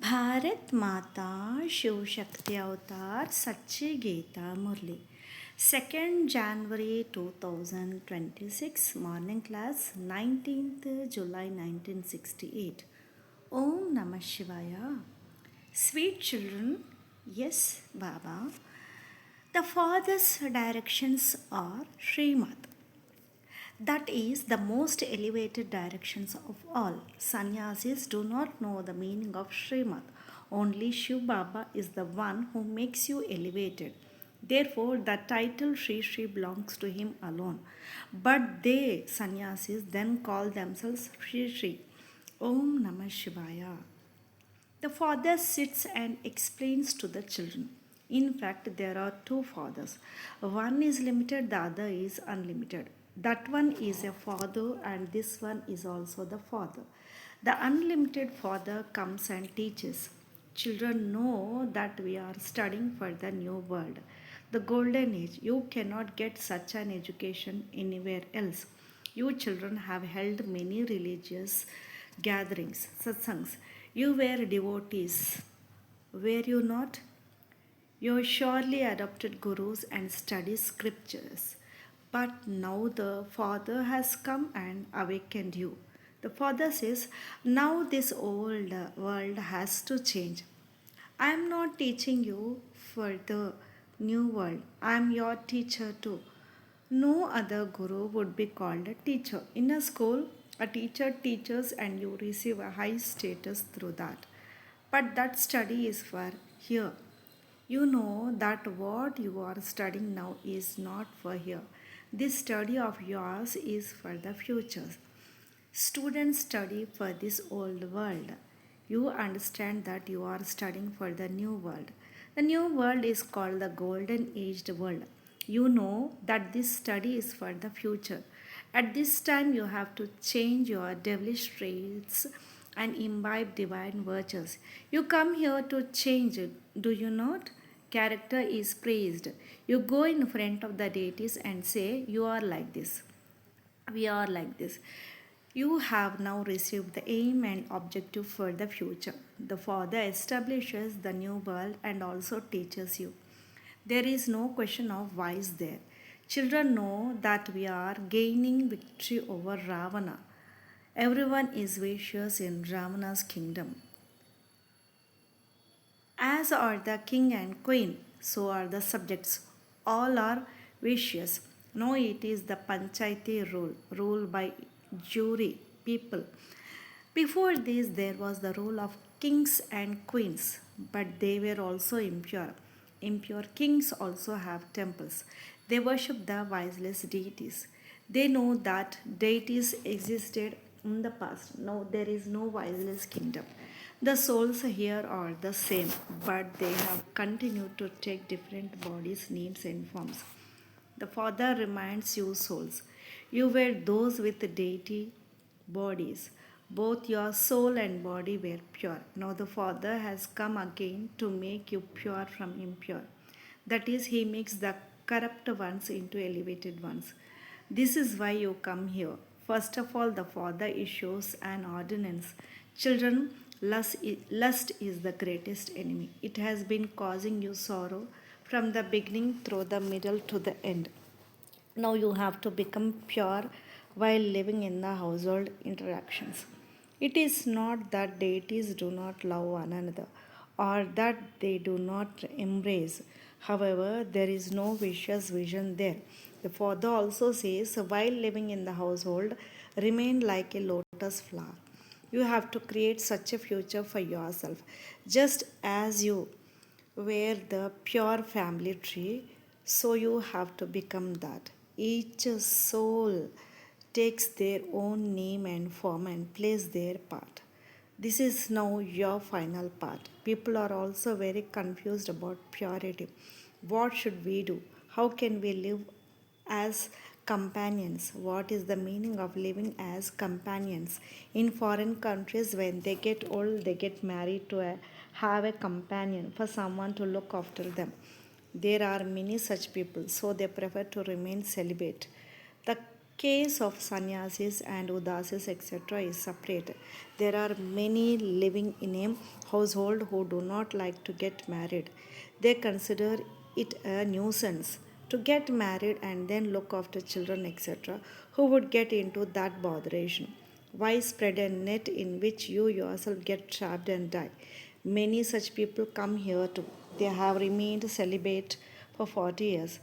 भारत माता शिव शक्ति अवतार सच्ची गीता मुरली 2nd January 2026 morning class 19th July 1968 Om Namah Shivaya. Sweet children, yes Baba, the father's directions are Srimad. That is the most elevated directions of all. Sannyasis do not know the meaning of Srimad. Only Shiv Baba is the one who makes you elevated. Therefore, the title Sri Sri belongs to him alone. But they, sannyasis, then call themselves Sri Sri. Om Namah Shivaya. The father sits and explains to the children. In fact, there are two fathers. One is limited, the other is unlimited. That one is a father, and this one is also the father. The unlimited father comes and teaches. Children know that we are studying for the new world, the golden age. You cannot get such an education anywhere else. You children have held many religious gatherings, satsangs. You were devotees, were you not? You surely adopted gurus and studied scriptures. But now the Father has come and awakened you. The Father says, now this old world has to change. I am not teaching you for the new world. I am your teacher too. No other guru would be called a teacher. In a school, a teacher teaches and you receive a high status through that. But that study is for here. You know that what you are studying now is not for here. This study of yours is for the future. Students study for this old world. You understand that you are studying for the new world. The new world is called the golden aged world. You know that this study is for the future. At this time, you have to change your devilish traits and imbibe divine virtues. You come here to change, do you not? Character is praised. You go in front of the deities and say, you are like this. We are like this. You have now received the aim and objective for the future. The Father establishes the new world and also teaches you. There is no question of vice there. Children know that we are gaining victory over Ravana. Everyone is vicious in Ravana's kingdom. As are the king and queen, so are the subjects. All are vicious. No, it is the Panchayati rule by jury people. Before this, there was the rule of kings and queens, but they were also impure. Impure kings also have temples. They worship the viceless deities. They know that deities existed in the past. Now there is no viceless kingdom. The souls here are the same, but they have continued to take different bodies, names, and forms. The Father reminds you, souls, you were those with deity bodies. Both your soul and body were pure. Now the Father has come again to make you pure from impure. That is, He makes the corrupt ones into elevated ones. This is why you come here. First of all, the Father issues an ordinance. Children, lust is the greatest enemy. It has been causing you sorrow from the beginning through the middle to the end. Now you have to become pure while living in the household interactions. It is not that deities do not love one another or that they do not embrace. However, there is no vicious vision there. The Father also says, while living in the household, remain like a lotus flower. You have to create such a future for yourself, just as you were the pure family tree, so you have to become that. Each soul takes their own name and form and plays their part. This is now your final part. People are also very confused about purity. What should we do? How can we live as companions? What is the meaning of living as companions? In foreign countries, when they get old, they get married to have a companion for someone to look after them. There are many such people, so they prefer to remain celibate. The Case of sannyasis and udasis etc. is separate. There are many living in a household who do not like to get married. They consider it a nuisance to get married and then look after children etc. Who would get into that botheration? Why spread a net in which you yourself get trapped and die? Many such people come here too. They have remained celibate for 40 years.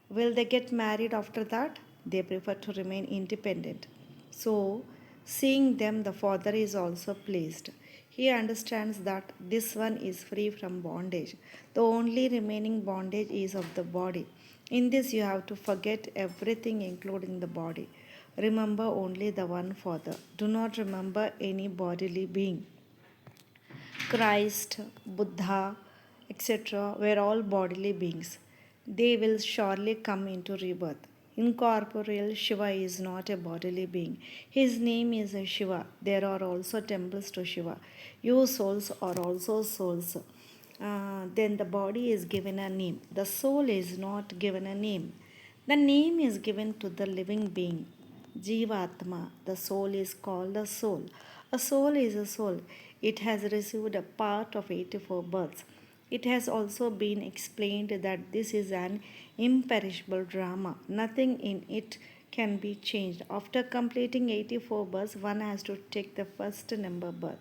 Will they get married after that? They prefer to remain independent. So, seeing them, the father is also pleased. He understands that this one is free from bondage. The only remaining bondage is of the body. In this, you have to forget everything, including the body. Remember only the one Father. Do not remember any bodily being. Christ, Buddha, etc., were all bodily beings. They will surely come into rebirth. Incorporeal Shiva is not a bodily being. His name is Shiva. There are also temples to Shiva. You souls are also souls. Then the body is given a name. The soul is not given a name. The name is given to the living being. Jivatma, the soul is called a soul. A soul is a soul. It has received a part of 84 births. It has also been explained that this is an imperishable drama. Nothing in it can be changed. After completing 84 births, one has to take the first number birth.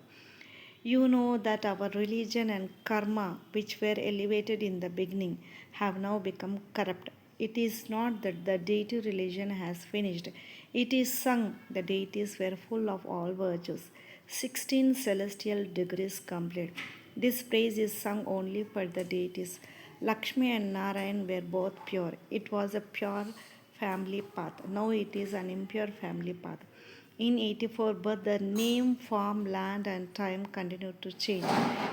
You know that our religion and karma, which were elevated in the beginning, have now become corrupt. It is not that the deity religion has finished. It is sung the deities were full of all virtues. 16 celestial degrees complete. This praise is sung only for the deities. Lakshmi and Narayan were both pure. It was a pure family path. Now it is an impure family path. In 84 but the name, form, land and time continue to change.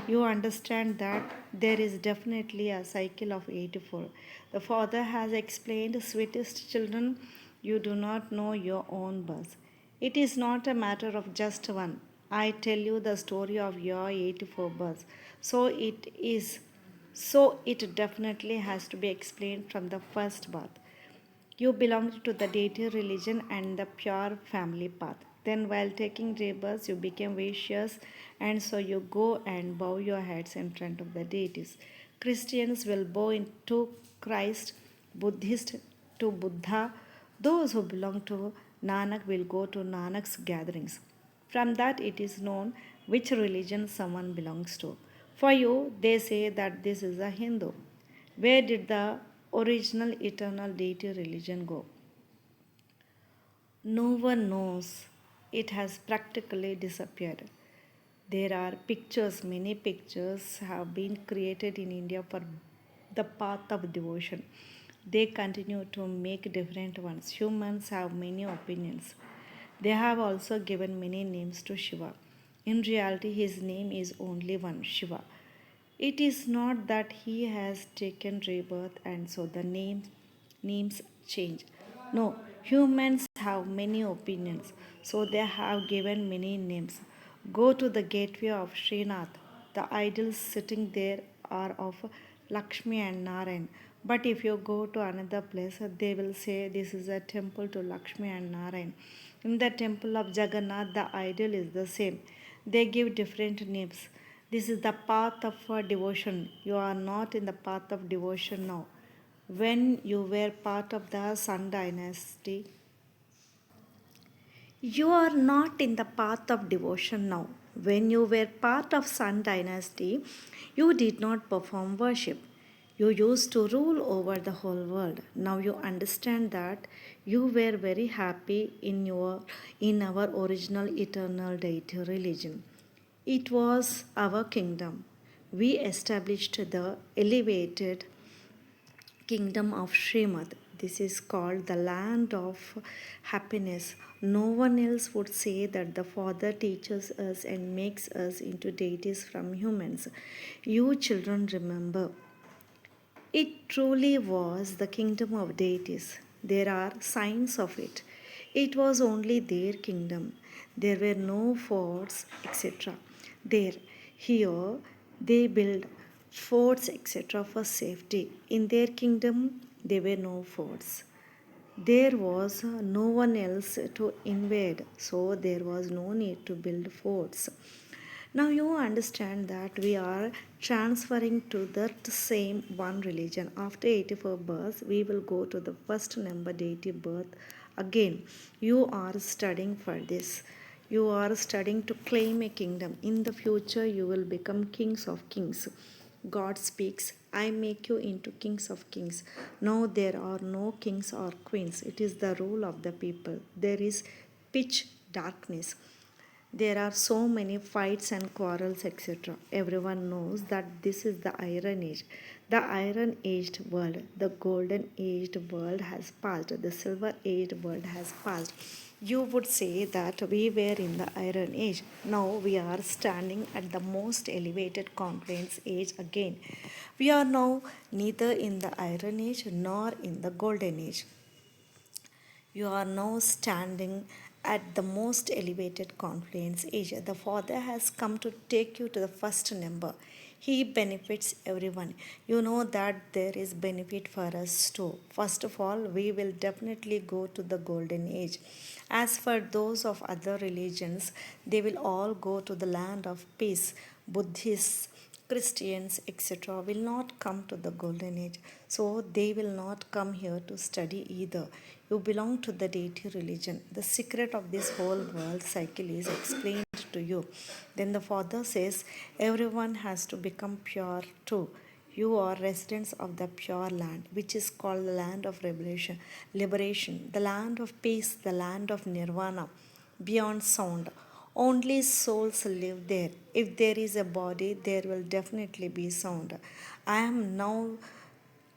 You understand that there is definitely a cycle of 84. The father has explained, sweetest children, you do not know your own birth. It is not a matter of just one. I tell you the story of your 84 births. So it is. So it definitely has to be explained from the first birth. You belonged to the deity religion and the pure family path. Then, while taking rebirths, you became vicious, and so you go and bow your heads in front of the deities. Christians will bow to Christ, Buddhists to Buddha. Those who belong to Nanak will go to Nanak's gatherings. From that, it is known which religion someone belongs to. For you, they say that this is a Hindu. Where did the original eternal deity religion go? No one knows. It has practically disappeared. There are pictures, many pictures have been created in India for the path of devotion. They continue to make different ones. Humans have many opinions. They have also given many names to Shiva. In reality, his name is only one, Shiva. It is not that he has taken rebirth and so the names change. No, humans have many opinions, so they have given many names. Go to the gateway of Srinath. The idols sitting there are of Lakshmi and Narayan. But if you go to another place, they will say this is a temple to Lakshmi and Narayan. In the temple of Jagannath, the idol is the same. They give different names. This is the path of devotion. You are not in the path of devotion now. When you were part of the Sun dynasty, you are not in the path of devotion now. When you were part of Sun dynasty, you did not perform worship. You used to rule over the whole world. Now you understand that you were very happy in our original eternal deity religion. It was our kingdom. We established the elevated kingdom of Srimad. This is called the land of happiness. No one else would say that the Father teaches us and makes us into deities from humans. You children remember. It truly was the kingdom of deities. There are signs of it. It was only their kingdom. There were no forts, etc. There, here, they build forts, etc. for safety. In their kingdom, there were no forts. There was no one else to invade, so there was no need to build forts. Now you understand that we are transferring to that same one religion. After 84 births, we will go to the first number deity birth again. You are studying for this. You are studying to claim a kingdom. In the future, you will become kings of kings. God speaks, I make you into kings of kings. No, there are no kings or queens. It is the rule of the people. There is pitch darkness. There are so many fights and quarrels, etc. Everyone knows that this is the Iron Age. The Iron Aged world, the Golden Aged world has passed, the Silver Aged world has passed. You would say that we were in the Iron Age. Now we are standing at the most elevated confluence age again. We are now neither in the Iron Age nor in the Golden Age. You are now standing at the most elevated confluence age. The Father has come to take you to the first number. He benefits everyone. You know that there is benefit for us too. First of all, we will definitely go to the golden age. As for those of other religions, they will all go to the land of peace. Buddhists, Christians, etc., will not come to the golden age. So they will not come here to study either. You belong to the deity religion. The secret of this whole world cycle is explained to you. Then the Father says, everyone has to become pure too. You are residents of the pure land, which is called the land of liberation, the land of peace, the land of nirvana, beyond sound. Only souls live there. If there is a body, there will definitely be sound. I am now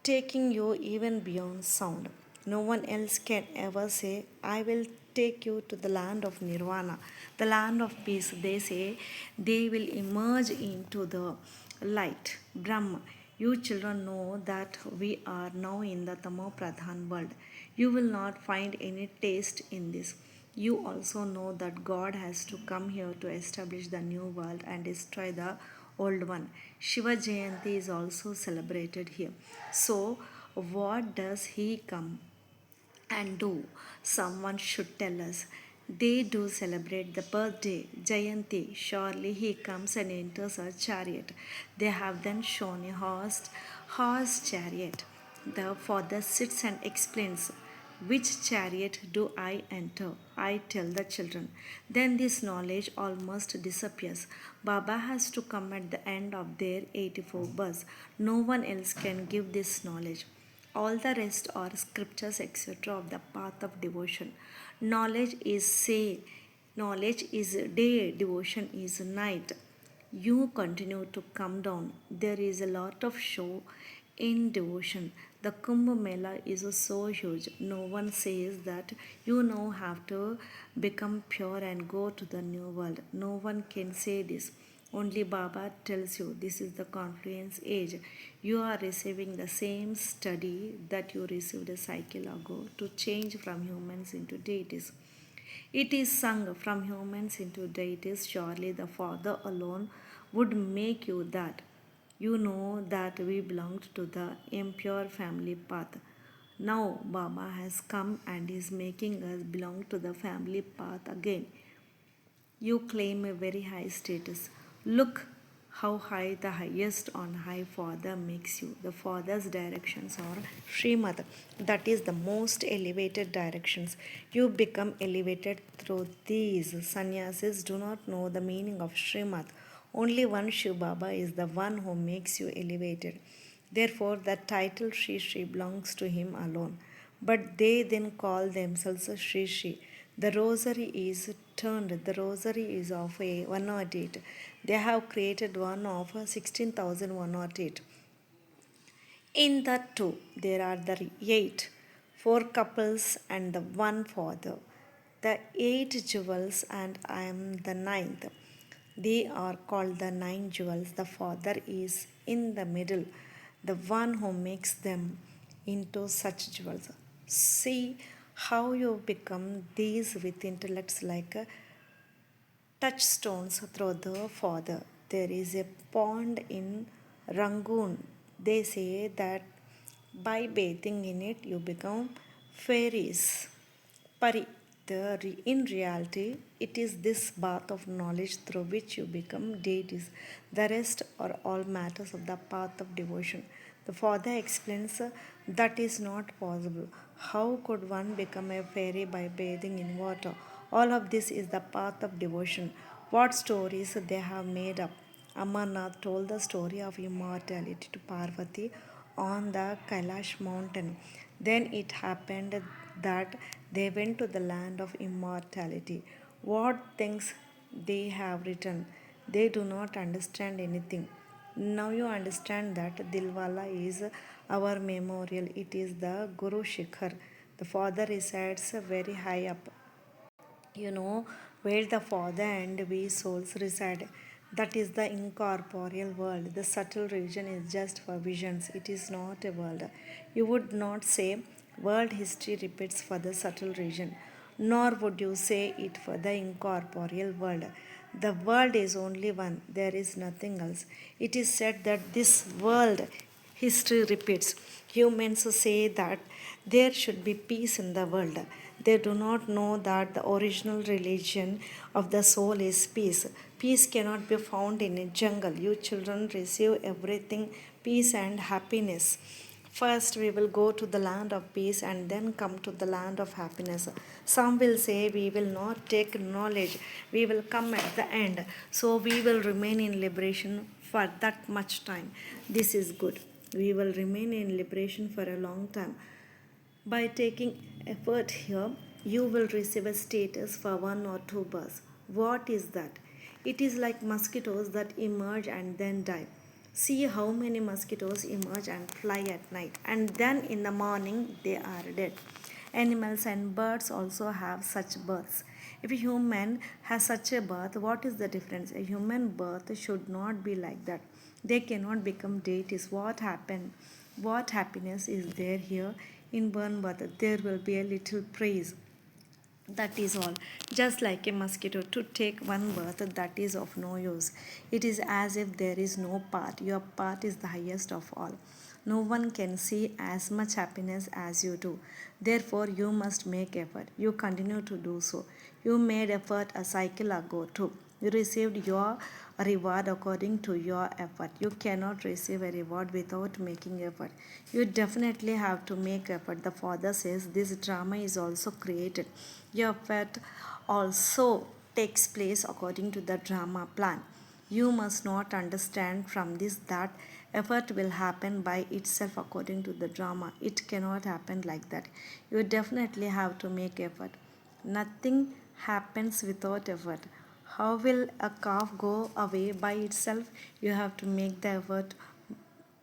taking you even beyond sound. No one else can ever say, I will take you to the land of nirvana, the land of peace. They say they will emerge into the light, Brahma. You children know that we are now in the Tamo Pradhan world. You will not find any taste in this. You also know that God has to come here to establish the new world and destroy the old one. Shiva Jayanti is also celebrated here. So, what does he come and do? Someone should tell us. They do celebrate the birthday, Jayanti. Surely he comes and enters a chariot. They have then shown a horse chariot. The father sits and explains, which chariot do I enter? I tell the children. Then this knowledge almost disappears. Baba has to come at the end of their 84 bus. No one else can give this knowledge. All the rest are scriptures, etc., of the path of devotion. Knowledge is say, knowledge is day, devotion is night. You continue to come down. There is a lot of show in devotion. The Kumbh Mela is so huge. No one says that you now have to become pure and go to the new world. No one can say this. Only Baba tells you this is the confluence age. You are receiving the same study that you received a cycle ago to change from humans into deities. It is sung from humans into deities. Surely the Father alone would make you that. You know that we belonged to the impure family path. Now Baba has come and is making us belong to the family path again. You claim a very high status. Look how high the highest on high Father makes you. The Father's directions are Srimad. That is the most elevated directions. You become elevated through these. Sannyasis do not know the meaning of Srimad. Only one Shiv Baba is the one who makes you elevated. Therefore, the title Sri Sri belongs to him alone. But they then call themselves Sri Sri. The rosary is turned, the rosary is of a 108. They have created one of 16,108. In that too, there are the eight, four couples and the one father, the eight jewels, and I am the ninth. They are called the nine jewels. The father is in the middle, the one who makes them into such jewels. See how you become these with intellects like touchstones through the Father. There is a pond in Rangoon. They say that by bathing in it, you become Fairies, Pari. In reality, it is this bath of knowledge through which you become deities. The rest are all matters of the path of devotion. The father explains that is not possible. How could one become a fairy by bathing in water? All of this is the path of devotion. What stories they have made up. Amarnath told the story of immortality to Parvati on the Kailash mountain. Then it happened that they went to the land of immortality. What things they have written? They do not understand anything. Now you understand that Dilwala is our memorial. It is the Guru Shikhar. The father resides very high up, where the Father and we souls reside. That is the incorporeal world. The subtle region is just for visions, it is not a world. You would not say world history repeats for the subtle region, nor would you say it for the incorporeal world. The world is only one, there is nothing else. It is said that this world history repeats. Humans say that there should be peace in the world. They do not know that the original religion of the soul is peace. Peace cannot be found in a jungle. You children receive everything peace and happiness. First, we will go to the land of peace and then come to the land of happiness. Some will say we will not take knowledge, we will come at the end. So, we will remain in liberation for that much time. This is good. We will remain in liberation for a long time. By taking effort here, you will receive a status for 1 or 2 births. What is that? It is like mosquitoes that emerge and then die. See how many mosquitoes emerge and fly at night, and then in the morning they are dead. Animals and birds also have such births. If a human has such a birth, what is the difference? A human birth should not be like that. They cannot become deities. What happened? What happiness is there here in one birth? There will be a little praise. That is all. Just like a mosquito, to take one birth, that is of no use. It is as if there is no part. Your part is the highest of all. No one can see as much happiness as you do. Therefore, you must make effort. You continue to do so. You made effort a cycle ago too. You received your reward according to your effort. You cannot receive a reward without making effort. You definitely have to make effort. The father says this drama is also created. Your effort also takes place according to the drama plan. You must not understand from this that effort will happen by itself according to the drama. It cannot happen like that. You definitely have to make effort. Nothing happens without effort. How will a cough go away by itself? You have to make the effort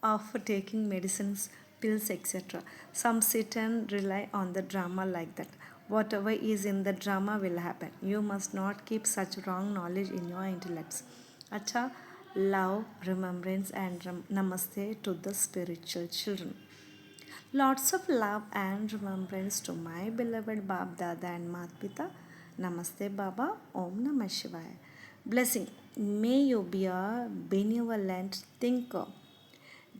of taking medicines, pills, etc. Some sit and rely on the drama like that. Whatever is in the drama will happen. You must not keep such wrong knowledge in your intellects. Acha, love, remembrance, and namaste to the spiritual children. Lots of love and remembrance to my beloved Bab Dada and Mat Pita. Namaste Baba. Om Namah Shivaya. Blessing. May you be a benevolent thinker.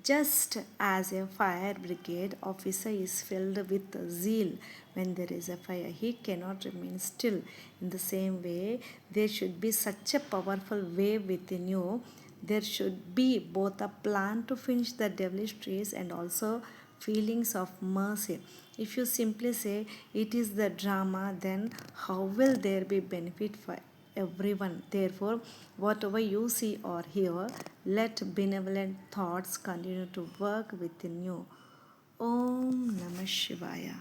Just as a fire brigade officer is filled with zeal when there is a fire, he cannot remain still. In the same way, there should be such a powerful wave within you. There should be both a plan to finish the devilish trees and also feelings of mercy. If you simply say it is the drama, then how will there be benefit for everyone? Therefore, whatever you see or hear, let benevolent thoughts continue to work within you. Om Namah Shivaya.